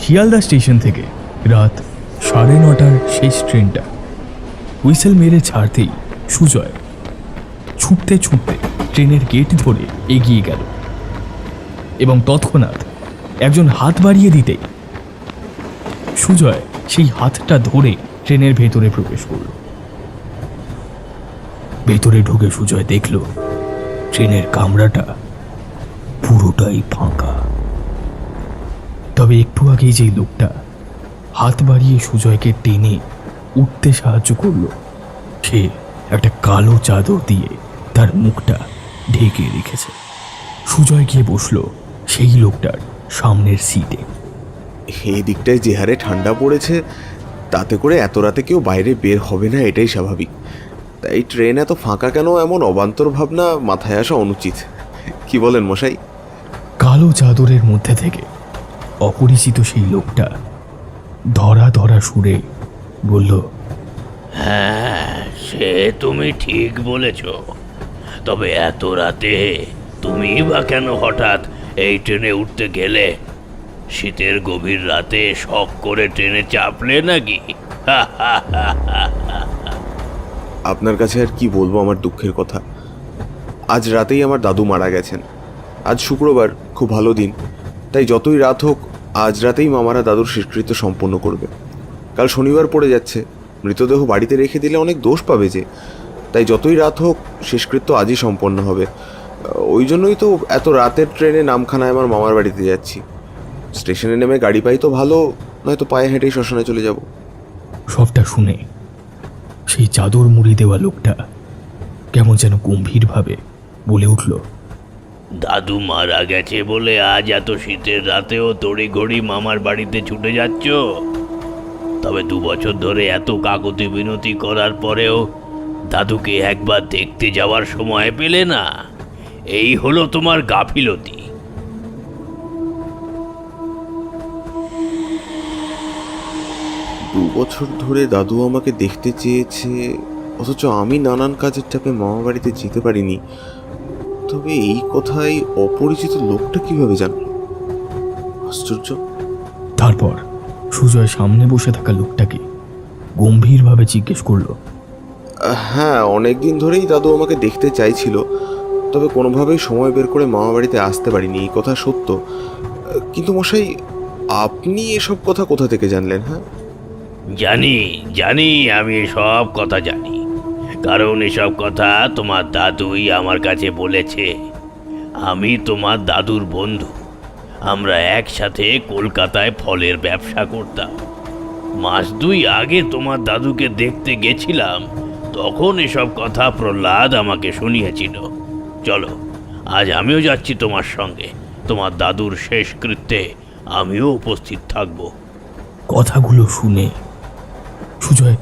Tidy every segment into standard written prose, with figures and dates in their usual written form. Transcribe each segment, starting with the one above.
Sealdah station থেকে রাত 9:30টার শেষ ট্রেনটা হুইসেল মেরে ছাড়তেই সুজয় ছুটতে ছুটতে ট্রেনের গেট ধরে এগিয়ে গেল এবং তৎক্ষণাৎ একজন হাত বাড়িয়ে দিতেই সুজয় সেই হাতটা ধরে ট্রেনের ভেতরে প্রবেশ করল। ভেতরে ঢুকে সুজয় দেখল ট্রেনের কামরাটা পুরোটাই ফাঁকা। তবে একটু আগেই যেই লোকটা হাত বাড়িয়ে সুজয়কে টেনে উঠতে সাহায্য করলো, সে একটা কালো চাদর দিয়ে তার মুখটা ঢেকে রেখেছে। সুজয় গিয়ে বসলো সেই লোকটার সামনের সিটে। এই দিকটায় যে হারে ঠান্ডা পড়েছে, তাতে করে এত রাতে কেউ বাইরে বের হবে না, এটাই স্বাভাবিক। তাই ট্রেন এত ফাঁকা কেন, এমন অবান্তর ভাবনা মাথায় আসা অনুচিত। কি বলেন মশাই? কালো চাদরের মধ্যে থেকে অপরিচিত সেই লোকটা ধরা ধরা সুরে বলল, হ্যাঁ, সে তুমি ঠিক বলেছ। তবে এত রাতে তুমি বা কেন হঠাৎ এই ট্রেনে উঠতে গেলে? শীতের গভীর রাতে শখ করে ট্রেনে চাপলে নাকি? আপনার কাছে আর কি বলবো আমার দুঃখের কথা। আজ রাতেই আমার দাদু মারা গেছেন। আজ শুক্রবার, খুব ভালো দিন। তাই যতই রাত হোক, আজ রাতেই মামারা দাদুর শেষকৃত্য সম্পন্ন করবে। কাল শনিবার পড়ে যাচ্ছে, মৃতদেহ বাড়িতে রেখে দিলে অনেক দোষ পাবে যে। তাই যতই রাত হোক, শেষকৃত্য আজই সম্পন্ন হবে। ওই জন্যই তো এত রাতের ট্রেনে নামখানায় আমার মামার বাড়িতে যাচ্ছি। স্টেশনে নেমে গাড়ি পাই তো ভালো, নয়তো পায়ে হেঁটেই শ্মশানে চলে যাব। সবটা শুনে সেই চাদর মুড়ি দেওয়া লোকটা কেমন যেন গম্ভীরভাবে বলে উঠল, দাদু মারা গেছে বলে আজ এত শীতের রাতেও তড়িঘড়ি মামার বাড়িতে ছুটে যাচ্ছ? তবে 2 বছর ধরে এত কাকুতি বিনতি করার পরেও দাদুকে একবার দেখতে যাওয়ার সময় পেলে না? এই হলো তোমার গাফিলতি। 2 বছর ধরে দাদু আমাকে দেখতে চেয়েছে, অথচ আমি নানান কাজের চাপে মামা বাড়িতে যেতে পারিনি। তবে এই কথাই অপরিচিত লোকটা কিভাবে জানল? আশ্চর্য। তারপর সুজয় সামনে বসে থাকা লোকটাকে গম্ভীরভাবে জিজ্ঞেস করলো, হ্যাঁ, অনেক দিন ধরেই দাদু আমাকে দেখতে চাইছিল, তবে কোনোভাবেই সময় বের করে মামা বাড়িতে আসতে পারিনি, এই কথা সত্য। কিন্তু মশাই, আপনি এসব কথা কোথা থেকে জানলেন? হ্যাঁ, জানি জানি, আমি এসব কথা জানি, কারণ এসব কথা তোমার দাদুই আমার কাছে বলেছে। আমি তোমার দাদুর বন্ধু। আমরা একসাথে কলকাতায় ফলের ব্যবসা করতাম। 2 মাস আগে তোমার দাদুকে দেখতে গেছিলাম, তখন এসব কথা প্রহ্লাদ আমাকে শুনিয়েছিল। চলো, আজ আমিও যাচ্ছি তোমার সঙ্গে। তোমার দাদুর শেষকৃত্যে আমিও উপস্থিত থাকব। কথাগুলো শুনে সুজয়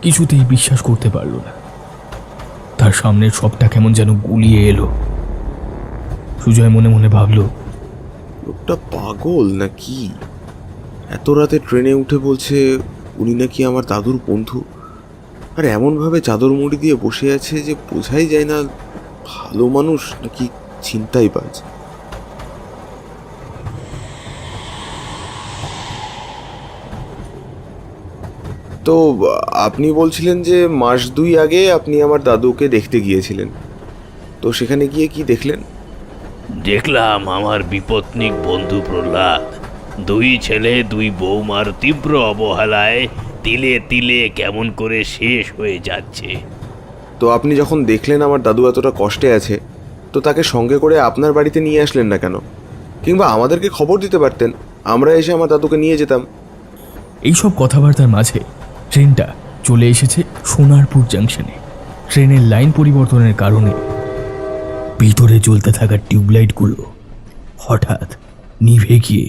কিছুতেই বিশ্বাস করতে পারল না। তার সামনের সবটা কেমন যেন গুলিয়ে এলো। সুজয় মনে মনে ভাবল, লোকটা পাগল নাকি? এত রাতে ট্রেনে উঠে বলছে উনি নাকি আমার দাদুর বন্ধু, আর এমনভাবে চাদর মুড়ি দিয়ে বসে আছে যে বোঝাই যায় না ভালো মানুষ নাকি ছিনতাইবাজ। তো আপনি বলছিলেন যে 2 মাস আগে আপনি আমার দাদুকে দেখতে গিয়েছিলেন, তো সেখানে গিয়ে কি দেখলেন? দেখলাম আমার বিপত্নিক বন্ধু প্রহ্লাদ 2 ছেলে 2 বৌমার তীব্র অবহেলায় তিলে তিলে কেমন করে শেষ হয়ে যাচ্ছে। তো আপনি যখন দেখলেন আমার দাদু এতটা কষ্টে আছে, তো তাকে সঙ্গে করে আপনার বাড়িতে নিয়ে আসলেন না কেন? কিংবা আমাদেরকে খবর দিতে পারতেন, আমরা এসে আমার দাদুকে নিয়ে যেতাম। এইসব কথাবার্তার মাঝে ট্রেনটা চলে এসেছে সোনারপুর জাংশনে। ট্রেনের লাইন পরিবর্তনের কারণে ভিতরে জ্বলতে থাকা টিউবলাইটগুলো হঠাৎ নিভে গিয়ে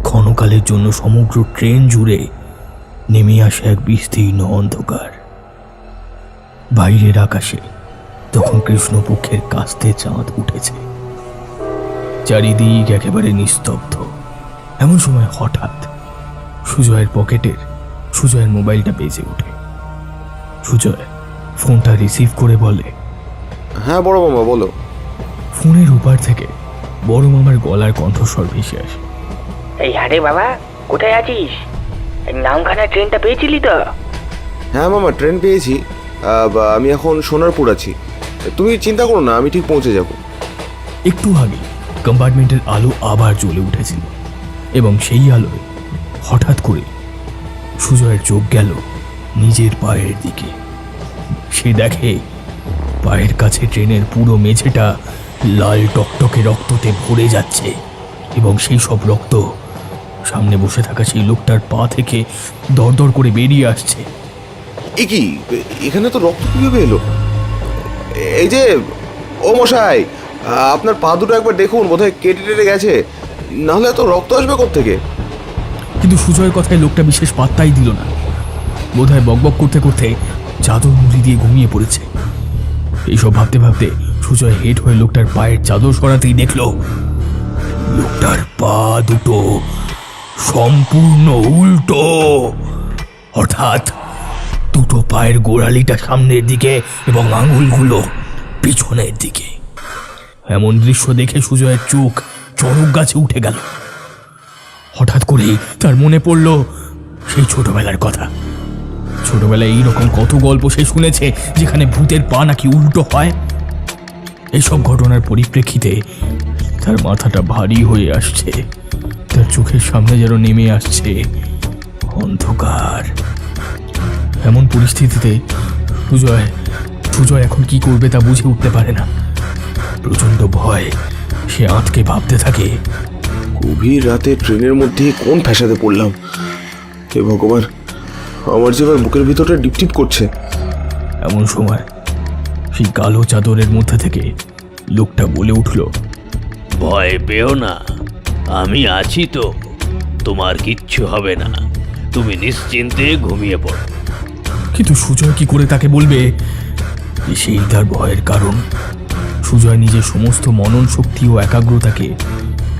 ক্ষণকালের জন্য সমগ্র ট্রেন জুড়ে নেমে আসে এক বিস্তীর্ণ অন্ধকার। বাইরের আকাশে তখন কৃষ্ণপক্ষের কাস্তে চাঁদ উঠেছে। চারিদিক একেবারে নিস্তব্ধ। এমন সময় হঠাৎ সুজয়ের পকেটের সুজয়ের মোবাইলটা বেজে ওঠে। সুজয় ফোনটা রিসিভ করে বলে, হ্যাঁ বড় মামা, বলো। ফোনের উপার থেকে বড় মামার গলার কণ্ঠস্বর ভেসে আসে, এই আরে বাবা, কোথায় আছিস? নামখানা ট্রেনটা পেয়েছিলি তো? হ্যাঁ মামা, ট্রেন পেয়েছি। আমি এখন সোনারপুর আছি। তুমি চিন্তা করো না, আমি ঠিক পৌঁছে যাব। একটু আগে কম্পার্টমেন্টের আলো আবার জ্বলে উঠেছিল এবং সেই আলোয় হঠাৎ করে সুজয়ের চোখ গেল নিজের পায়ের দিকে। সে দেখে পায়ের কাছে ট্রেনের পুরো মেঝেটা লাল টকটকে রক্ততে ভরে যাচ্ছে এবং সেই সব রক্ত সামনে বসে থাকা সেই লোকটার পা থেকে দরদর করে বেরিয়ে আসছে। এ কি, এখানে তো রক্ত কিভাবে এলো? এই যে, ও মশাই, আপনার পা দুটো একবার দেখুন, বোধহয় কেটে টেটে গেছে, নাহলে এত রক্ত আসবে কোত্থেকে? কিন্তু সুজয়ের কথায় লোকটা বিশেষ পাত্তাই দিল না। বোধহয় বকবক করতে করতে চাদর মুড়ি দিয়ে ঘুমিয়ে পড়েছে। এইসব ভাবতে ভাবতে সুজয় হেড হয়ে লোকটার পায়ের চাদর সরাতেই দেখল লোকটার পা দুটো সম্পূর্ণ উল্টো, অর্থাৎ দুটো পায়ের গোড়ালিটা সামনের দিকে এবং আঙুলগুলো পিছনের দিকে। এমন দৃশ্য দেখে সুজয়ের চোখ চড়ক গাছে উঠে গেল। হঠাৎ করেই তার মনে পড়ল সেই ছোটবেলার কথা। ছোটবেলায় এইরকম কত গল্প সে শুনেছে যেখানে ভূতের পা নাকি উল্টো হয়। এইসব ঘটনার পরিপ্রেক্ষিতে তার মাথাটা ভারী হয়ে আসছে। তার চোখের সামনে যেন নেমে আসছে অন্ধকার। এমন পরিস্থিতিতে সুজয় এখন কি করবে তা বুঝে উঠতে পারে না। প্রচন্ড ভয় সে আঁতকে ভাবতে থাকে, গভীর রাতে ট্রেনের মধ্যে কোন ফ্যাসাদে পড়লাম? হে ভগবান, আমার যে এবার বুকের ভিতরটা ডিপটিপ করছে। এমন সময় সেই কালো চাদরের মধ্যে থেকে লোকটা বলে উঠল, ভয় পেও না, আমি আছি তো, তোমার কিচ্ছু হবে না, তুমি নিশ্চিন্তে ঘুমিয়ে পড়ো। কিন্তু সুজয় কি করে তাকে বলবে যে সেই তার ভয়ের কারণ? সুজয় নিজের সমস্ত মনন শক্তি ও একাগ্রতাকে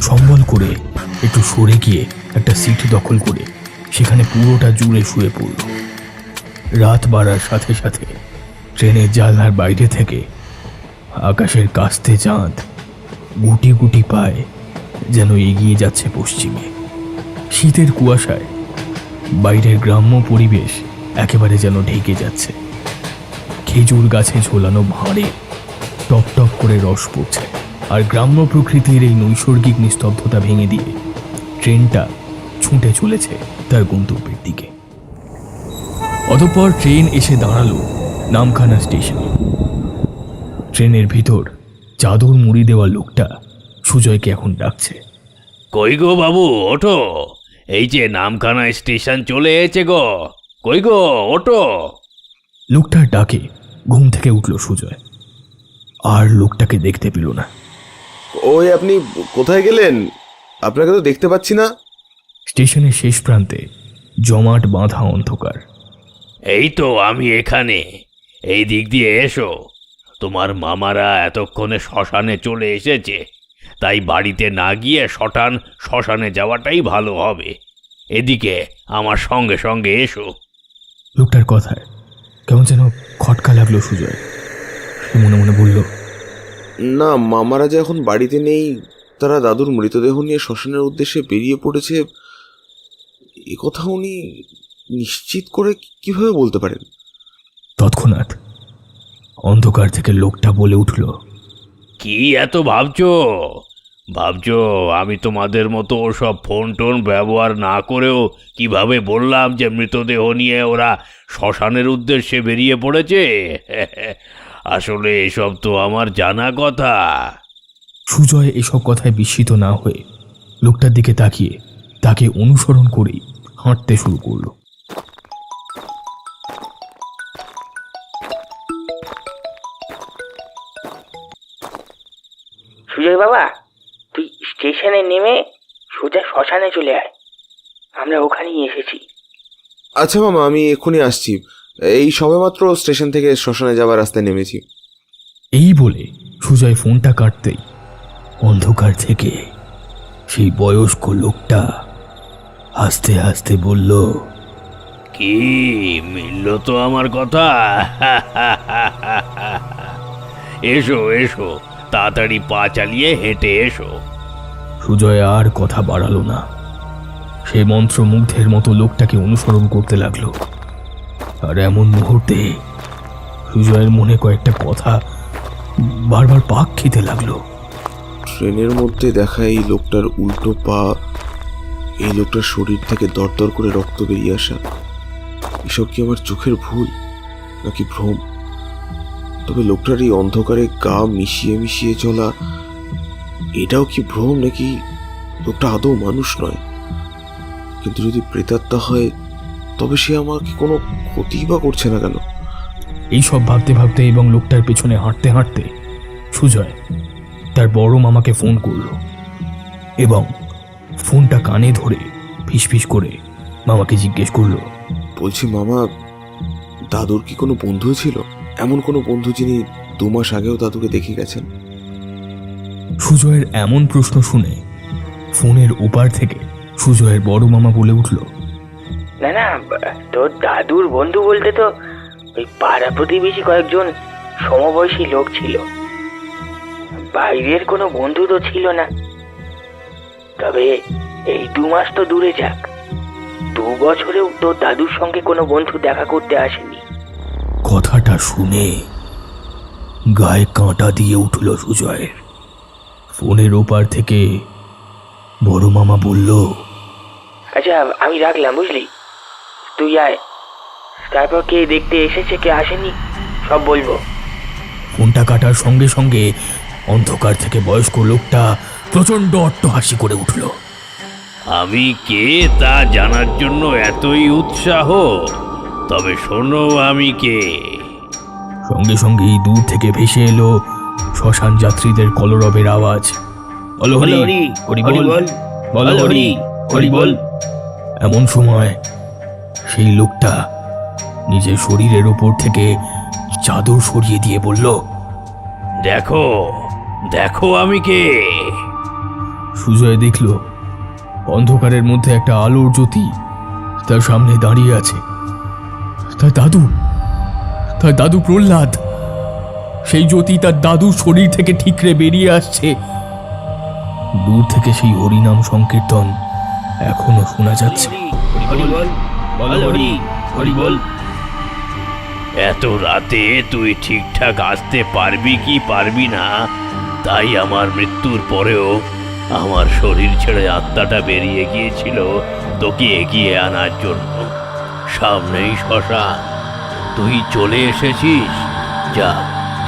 সম্বল করে একটু সরে গিয়ে একটা সিট দখল করে সেখানে পুরোটা জুড়ে শুয়ে পড়ল। রাত বাড়ার সাথে সাথে ট্রেনের জানলার বাইরে থেকে আকাশের কাস্তে চাঁদ গুটি গুটি পায় যেন এগিয়ে যাচ্ছে পশ্চিমে। শীতের কুয়াশায় বাইরের গ্রাম্য পরিবেশ একেবারে যেন ঢেকে যাচ্ছে। খেজুর গাছে ঝোলানো ভাঁড়ে টপ টপ করে রস পড়ছে, আর গ্রাম্য প্রকৃতির এই নৈসর্গিক নিস্তব্ধতা ভেঙে দিয়ে ট্রেনটা ছুটে চলেছে তার গন্তব্যের দিকে। অতঃপর ট্রেন এসে দাঁড়ালো নামখানা স্টেশনে। ট্রেনের ভিতর চাদর মুড়ি দেওয়া লোকটা সুজয়কে এখন ডাকছে, কই গো বাবু, ওঠো, এই যে নামখানা স্টেশন চলে এসেছে গো, কই গো, ওঠো। লোকটার ডাকে ঘুম থেকে উঠল সুজয়, আর লোকটাকে দেখতে পেল না। ওই আপনি কোথায় গেলেন? আপনাকে তো দেখতে পাচ্ছি না। স্টেশনের শেষ প্রান্তে জমাট বাঁধা অন্ধকার। এই তো আমি এখানে, এই দিক দিয়ে এসো। তোমার মামারা এতক্ষণে শ্মশানে চলে এসেছে, তাই বাড়িতে না গিয়ে শ্মশানে যাওয়াটাই ভালো হবে। এদিকে আমার সঙ্গে সঙ্গে এসো। লোকটার কথায় কেমন যেন খটকা লাগলো সুজয়। সে মনে মনে বলল, না, মামারা যে এখন বাড়িতে নেই, তারা দাদুর মৃতদেহ নিয়ে শ্মশানের উদ্দেশ্যে বেরিয়ে পড়েছে, এ কথা উনি নিশ্চিত করে কিভাবে বলতে পারেন? তৎক্ষণাৎ অন্ধকার থেকে লোকটা বলে উঠল, কি এত ভাবছো? আমি তোমাদের মতো ওসব ফোন টোন ব্যবহার না করেও কিভাবে বললাম যে মৃতদেহ নিয়ে ওরা শ্মশানের উদ্দেশ্যে বেরিয়ে পড়েছে? আসলে এসব তো আমার জানা কথা। সুজয় এসব কথায় বিস্মিত না হয়ে লোকটার দিকে তাকিয়ে তাকে অনুসরণ করেই হাঁটতে শুরু করলো। সুজয় বাবা, তুই স্টেশনে নেমে সোজা শ্মশানে চলে আয়, আমরা ওখানেই এসেছি। আচ্ছা মামা, আমি এক্ষুনি আসছি। এই সবেমাত্র স্টেশন থেকে শ্মশানে যাওয়ার রাস্তায় নেমেছি। এই বলে সুজয় ফোনটা কাটতেই অন্ধকার থেকে সেই বয়স্ক লোকটা হাসতে হাসতে বলল, কি মিলল তো আমার কথা? এসো এসো, তাড়াতাড়ি পা চালিয়ে হেঁটে এসো। সুজয় আর কথা বাড়ালো না। সে মন্ত্রমুগ্ধের মতো লোকটাকে অনুসরণ করতে লাগলো। আর এমন মুহূর্তে সুজয়ের মনে কয়েকটা কথা বারবার পাক খেতে লাগলো। ট্রেনের মধ্যে দেখা এই লোকটার উল্টো পা, এই লোকটার শরীর থেকে দরদর করে রক্ত বেরিয়ে আসা, এসব কি আমার চোখের ভুল নাকি ভ্রম? তবে লোকটার এই অন্ধকারে গা মিশিয়ে মিশিয়ে চলা, এটাও কি ভ্রম নাকি লোকটা আদৌ মানুষ নয়? কিন্তু যদি প্রেতাত্মা হয় তবে সে আমাকে কোনো ক্ষতি বা করছে না কেন? এইসব ভাবতে ভাবতে এবং লোকটার পেছনে হাঁটতে হাঁটতে সুজয় তার বড় মামাকে ফোন করলো এবং ফোনটা কানে ধরে ফিসফিস করে মামাকে জিজ্ঞেস করলো, বলছি মামা, দাদুর কি কোনো বন্ধু ছিল? এমন কোনো বন্ধু যিনি 2 মাস আগেও দাদুকে দেখে গেছেন? সুজয়ের এমন প্রশ্ন শুনে ফোনের ওপার থেকে সুজয়ের বড় মামা বলে উঠল, না না, তোর দাদুর বন্ধু বলতে তো ওই পাড়া প্রতিবেশী কয়েকজন সমবয়সী লোক ছিল, বাইরের কোনো বন্ধু তো ছিল না। তবে এই 2 মাস তো দূরে যাক, 2 বছরেও তোর দাদুর সঙ্গে কোনো বন্ধু দেখা করতে আসেনি। কথাটা শুনে গায়ে কাঁটা দিয়ে উঠল সুজয়ের। ফোনের ওপার থেকে বড় মামা বলল, আচ্ছা আমি রাখলাম, বুঝলি? তুই আয়, তারপর কে দেখতে এসেছে কে আসেনি সব বলবো। ফোনটা কাটার সঙ্গে সঙ্গে অন্ধকার থেকে বয়স্ক লোকটা প্রচন্ড অট্টহাসি করে উঠল। আমি কে তা জানার জন্য এতই উৎসাহ? তবে শোনো, আমি কে। সঙ্গে সঙ্গেই দূর থেকে ভেসে এলো শ্মশান যাত্রীদের কলরবের আওয়াজ। বলো হরি হরি বল, বলো হরি হরি বল। এমন সময় সেই লোকটা নিজের শরীরের উপর থেকে চাদর সরিয়ে দিয়ে বলল, দেখো দেখো আমি কে। সুজয় দেখল অন্ধকারের মধ্যে একটা আলোর জ্যোতি তার সামনে দাঁড়িয়ে আছে। তার দাদু প্রহ্লাদ। সেই জ্যোতি তার দাদুর শরীর থেকে ঠিকরে বেরিয়ে আসছে। দূর থেকে সেই হরিনাম সংকীর্তন এখনো শোনা যাচ্ছে। এত রাতে তুই ঠিকঠাক আসতে পারবি কি পারবি না, তাই আমার মৃত্যুর পরেও আমার শরীর ছেড়ে আত্মাটা বেরিয়ে গিয়েছিল তোকে এগিয়ে আনার জন্য। সামনেই শ্মশান, তুই চলে এসেছিস। যা,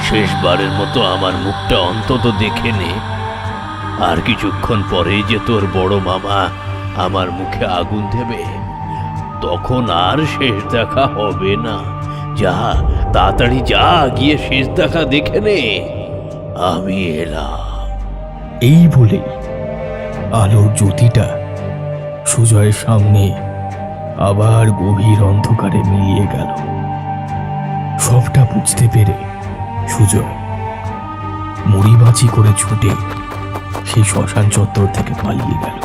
শেষবারের মতো আমার মুখটা অন্তত দেখে নে। আর কিছুক্ষণ পরেই যে তোর বড় মামা আমার মুখে আগুন দেবে, তখন আর শেষ দেখা হবে না। যা, তাড়াতাড়ি যা, গিয়ে শেষ দেখা দেখে নে। আমি এলাম। এই বলেই আলোর জ্যোতিটা সুজয়ের সামনে আবার গভীর অন্ধকারে মিলিয়ে গেল। সবটা বুঝতে পেরে সুজয় মুড়িবাঁচি করে ছুটে সেই শ্মশান চত্বর থেকে পালিয়ে গেল।